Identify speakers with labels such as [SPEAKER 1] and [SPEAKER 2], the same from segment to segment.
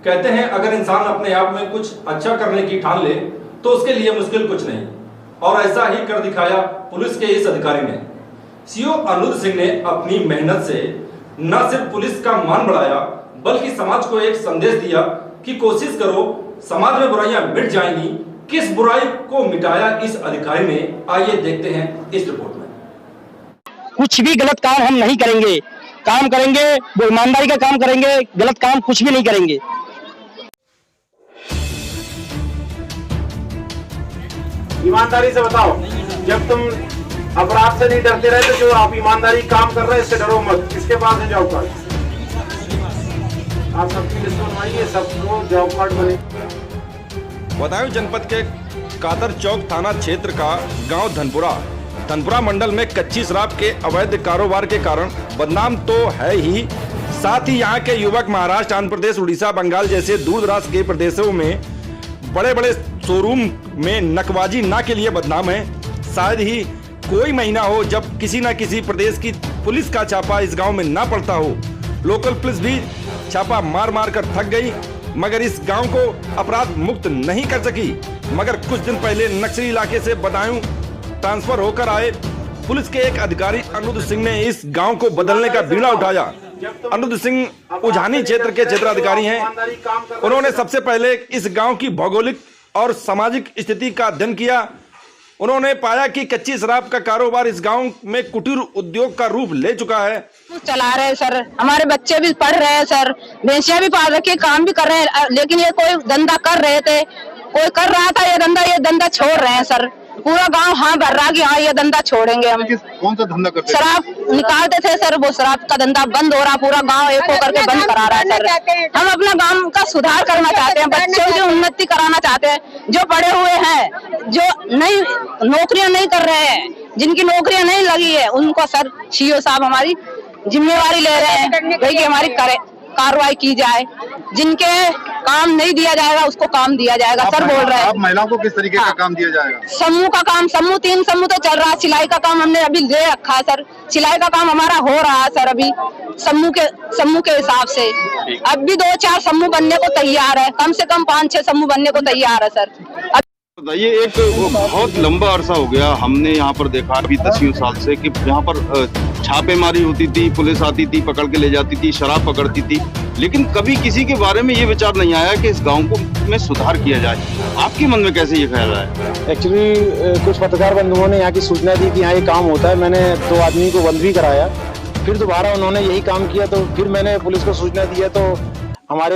[SPEAKER 1] कहते हैं अगर इंसान अपने आप में कुछ अच्छा करने की ठान ले तो उसके लिए मुश्किल कुछ नहीं, और ऐसा ही कर दिखाया पुलिस के इस अधिकारी ने। सीओ अनिरुद्ध सिंह ने अपनी मेहनत से न सिर्फ पुलिस का मान बढ़ाया बल्कि समाज को एक संदेश दिया कि कोशिश करो, समाज में बुराइयां मिट जाएंगी। किस बुराई को मिटाया इस अधिकारी ने, आइए देखते हैं इस रिपोर्ट में।
[SPEAKER 2] कुछ भी गलत काम हम नहीं करेंगे, काम करेंगे वो ईमानदारी का काम करेंगे, गलत काम कुछ भी नहीं करेंगे।
[SPEAKER 3] ईमानदारी से बताओ, जब तुम अपराध से नहीं डरते रहे तो जो आप ईमानदारी काम कर रहे हैं इससे डरो मत। किसके पास है जॉब कार्ड? आप सबकी लिस्ट बनवाइए, सबको जॉब कार्ड बने।
[SPEAKER 1] बदायूं जनपद के कादर चौक थाना क्षेत्र का गांव धनपुरा मंडल में कच्ची शराब के अवैध कारोबार के कारण बदनाम तो है ही, साथ ही यहाँ के युवक महाराष्ट्र, आंध्र प्रदेश, उड़ीसा, बंगाल जैसे दूर दराज के प्रदेशों में बड़े बड़े शोरूम में नकबाजी ना के लिए बदनाम है। शायद ही कोई महीना हो जब किसी न किसी प्रदेश की पुलिस का छापा इस गांव में ना पड़ता हो। लोकल पुलिस भी छापा मार कर थक गई, मगर इस गांव को अपराध मुक्त नहीं कर सकी। मगर कुछ दिन पहले नक्सली इलाके से बदायूं ट्रांसफर होकर आए पुलिस के एक अधिकारी अनिरुद्ध सिंह ने इस गांव को बदलने का बीड़ा उठाया। अनिरुद्ध सिंह उझानी क्षेत्र के क्षेत्राधिकारी हैं। उन्होंने सबसे पहले इस गांव की भौगोलिक और सामाजिक स्थिति का अध्ययन किया। उन्होंने पाया कि कच्ची शराब का कारोबार इस गांव में कुटीर उद्योग का रूप ले चुका है।
[SPEAKER 4] चला रहे हैं सर, हमारे बच्चे भी पढ़ रहे हैं सर, भैंसियां भी पाल रखी, काम भी कर रहे हैं, लेकिन ये कोई धंधा कर रहे थे, कोई कर रहा था ये धंधा छोड़ रहे हैं सर। पूरा गांव हाँ भर रहा कि हाँ ये धंधा छोड़ेंगे हम।
[SPEAKER 5] कौन सा धंधा करते?
[SPEAKER 4] शराब निकालते थे सर, वो शराब का धंधा बंद हो रहा, पूरा गांव एक होकर के बंद करा रहा है सर। हम अपना गांव का सुधार करना चाहते हैं, बच्चों की उन्नति कराना चाहते हैं। जो पढ़े हुए हैं, जो नई नौकरियां नहीं कर रहे हैं, जिनकी नौकरियां नहीं लगी है, उनको सर सीओ साहब हमारी जिम्मेवारी ले रहे हैं कि हमारी कार्रवाई की जाए। जिनके काम नहीं दिया जाएगा उसको काम दिया जाएगा सर, बोल रहे हैं।
[SPEAKER 5] आप महिलाओं को किस तरीके का काम दिया जाएगा?
[SPEAKER 4] समूह का काम, 3 समूह तो चल रहा है। सिलाई का काम हमने अभी ले रखा है सर, सिलाई का काम हमारा हो रहा है सर अभी समूह के हिसाब से। अब भी 2-4 समूह बनने को तैयार है, कम से कम 5-6 समूह बनने को तैयार है सर।
[SPEAKER 6] ये एक बहुत लंबा अरसा हो गया, हमने यहाँ पर देखा अभी 10 साल से कि यहाँ पर छापेमारी होती थी, पुलिस आती थी, पकड़ के ले जाती थी, शराब पकड़ती थी, लेकिन कभी किसी के बारे में ये विचार नहीं आया कि इस गांव को में सुधार किया जाए। आपके मन में कैसे ये ख्याल आया?
[SPEAKER 3] एक्चुअली कुछ पत्रकार बंधुओं ने यहाँ की सूचना दी कि यहाँ ये काम होता है। मैंने 2 आदमी को बंद भी कराया, फिर दोबारा उन्होंने यही काम किया, तो फिर मैंने पुलिस को सूचना दिया। तो हमारे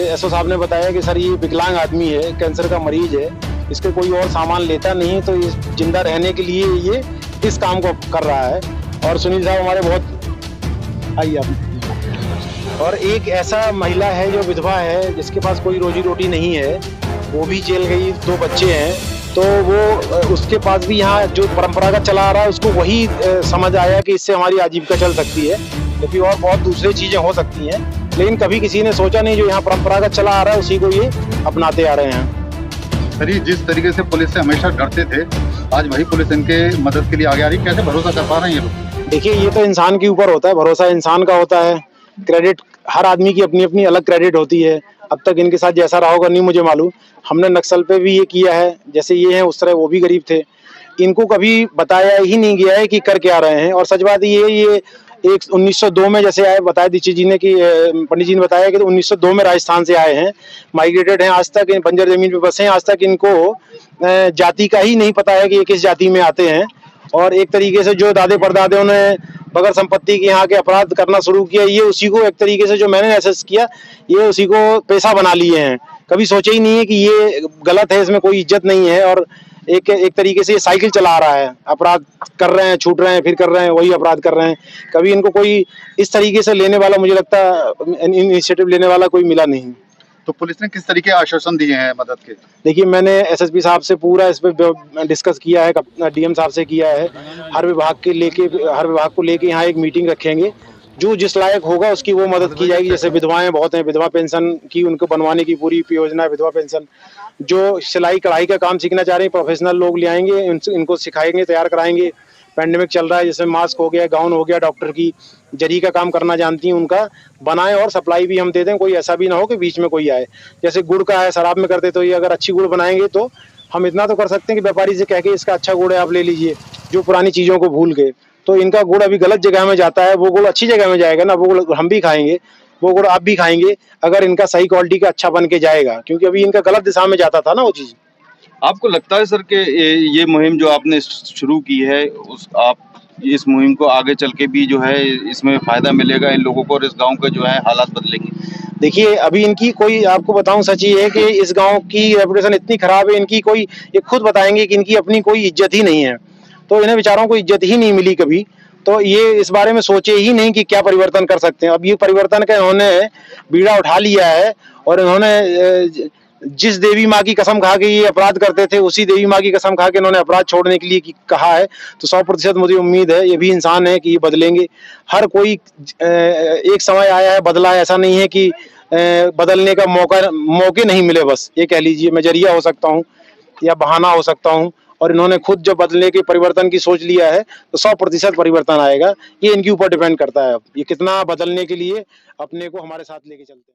[SPEAKER 3] एसओ साहब ने बताया कि सर ये विकलांग आदमी है, कैंसर का मरीज है, इसके कोई और सामान लेता नहीं, तो ये जिंदा रहने के लिए ये इस काम को कर रहा है। और सुनील साहब हमारे बहुत आइए आप। और एक ऐसा महिला है जो विधवा है, जिसके पास कोई रोजी रोटी नहीं है, वो भी जेल गई, 2 बच्चे हैं, तो वो उसके पास भी यहाँ जो परंपरागत चला आ रहा है उसको वही समझ आया कि इससे हमारी आजीविका चल सकती है, क्योंकि और बहुत दूसरी चीजें हो सकती हैं, लेकिन कभी किसी ने सोचा नहीं जो यहाँ परंपरागत चला आ रहा है उसी को ये अपनाते आ रहे हैं।
[SPEAKER 5] सर, जिस तरीके से पुलिस से हमेशा डरते थे, आज वही पुलिस इनके मदद के लिए आगे आ रही, कैसे भरोसा कर पा रहे हैं ये लोग?
[SPEAKER 3] देखिए, ये तो इंसान के ऊपर होता है, भरोसा इंसान का होता है। क्रेडिट हर आदमी की अपनी अपनी अलग क्रेडिट होती है। अब तक इनके साथ जैसा रहा होगा नहीं मुझे मालूम, हमने नक्सल पे भी ये किया है, जैसे ये हैं उस तरह वो भी गरीब थे। इनको कभी बताया ही नहीं गया है कि कर क्या रहे हैं। और सच बात ये 1902 में जैसे आए, बताया दीक्षित जी ने कि पंडित जी ने बताया कि 1902 में राजस्थान से आए हैं, माइग्रेटेड हैं, आज तक बंजर जमीन पे बसे हैं, आज तक इनको जाति का ही नहीं पता है कि ये किस जाति में आते हैं। और एक तरीके से जो दादे परदादों ने बगैर संपत्ति के यहाँ के अपराध करना शुरू किया, ये उसी को एक तरीके से जो मैंने एसेस किया, ये उसी को पेशा बना लिए हैं। कभी सोचे ही नहीं है कि ये गलत है, इसमें कोई इज्जत नहीं है। और एक तरीके से ये साइकिल चला रहा है, अपराध कर रहे हैं, छूट रहे हैं, फिर कर रहे हैं, वही अपराध कर रहे हैं। कभी इनको कोई इस तरीके से लेने वाला, मुझे लगता है इनिशिएटिव लेने वाला कोई मिला नहीं।
[SPEAKER 5] तो पुलिस ने किस तरीके आश्वासन दिए हैं मदद के?
[SPEAKER 3] देखिए, मैंने एसएसपी साहब से पूरा इस पे डिस्कस किया है, डीएम साहब से किया है। हर विभाग को लेके यहाँ एक मीटिंग रखेंगे, जो जिस लायक होगा उसकी वो मदद की जाएगी। जैसे विधवाएं बहुत हैं, विधवा पेंशन की उनको बनवाने की पूरी योजना है, विधवा पेंशन। जो सिलाई कढ़ाई का काम सीखना चाह रहे हैं, प्रोफेशनल लोग ले आएंगे, इनको सिखाएंगे, तैयार कराएंगे। पैंडेमिक चल रहा है, जैसे मास्क हो गया, गाउन हो गया, डॉक्टर की जरी का काम करना जानती हैं, उनका बनाएं और सप्लाई भी हम दे दें। कोई ऐसा भी ना हो कि बीच में कोई आए। जैसे गुड़ का है, शराब में करते तो ये अगर अच्छी गुड़ बनाएंगे तो हम इतना तो कर सकते हैं कि व्यापारी से कह के इसका अच्छा गुड़ है आप ले लीजिए, जो पुरानी चीज़ों को भूल के। तो इनका गुड़ अभी गलत जगह में जाता है, वो गुड़ अच्छी जगह में जाएगा ना, वो गुड़ हम भी खाएंगे, वो गुड़ आप भी खाएंगे, अगर इनका सही क्वालिटी का अच्छा बन के जाएगा, क्योंकि अभी इनका गलत दिशा में जाता था ना वो चीज़।
[SPEAKER 6] आपको लगता है सर कि ये मुहिम जो आपने शुरू की है, उस आप इस मुहिम को आगे चल के भी जो है इसमें फायदा मिलेगा इन लोगों को और इस गांव के जो है हालात बदलेंगे?
[SPEAKER 3] देखिए अभी इनकी कोई, आपको बताऊं सच ये है कि इस गांव की रेपुटेशन इतनी खराब है, इनकी कोई, ये खुद बताएंगे कि इनकी अपनी कोई इज्जत ही नहीं है। तो इन्हें बेचारों को इज्जत ही नहीं मिली कभी, तो ये इस बारे में सोचे ही नहीं कि क्या परिवर्तन कर सकते हैं। अब ये परिवर्तन का इन्होंने बीड़ा उठा लिया है और इन्होंने जिस देवी माँ की कसम खा के ये अपराध करते थे, उसी देवी माँ की कसम खा के इन्होंने अपराध छोड़ने के लिए कहा है। तो 100% मुझे उम्मीद है ये भी इंसान है कि ये बदलेंगे। हर कोई एक समय आया है, बदला है, ऐसा नहीं है कि बदलने का मौके नहीं मिले, बस ये कह लीजिए मैं जरिया हो सकता हूँ या बहाना हो सकता हूँ। और इन्होंने खुद जब बदलने के परिवर्तन की सोच लिया है तो 100% परिवर्तन आएगा। ये इनके ऊपर डिपेंड करता है, अब ये कितना बदलने के लिए अपने को हमारे साथ लेके चलते हैं।